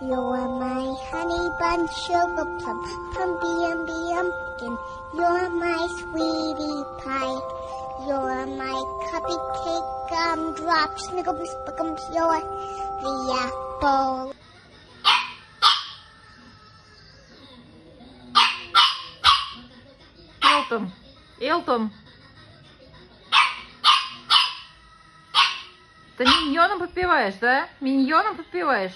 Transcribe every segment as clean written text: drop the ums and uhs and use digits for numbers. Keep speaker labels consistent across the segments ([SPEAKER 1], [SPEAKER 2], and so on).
[SPEAKER 1] You're my honey bun, sugar plum, pumpy umby umpkin. You're my sweetie pie. You're my cupcake, gumdrop, snickums, spickums. You're the apple.
[SPEAKER 2] Элтон, Элтон. Ты миньоном подпеваешь, да? Миньоном подпеваешь?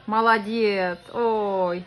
[SPEAKER 2] Молодец. Ой.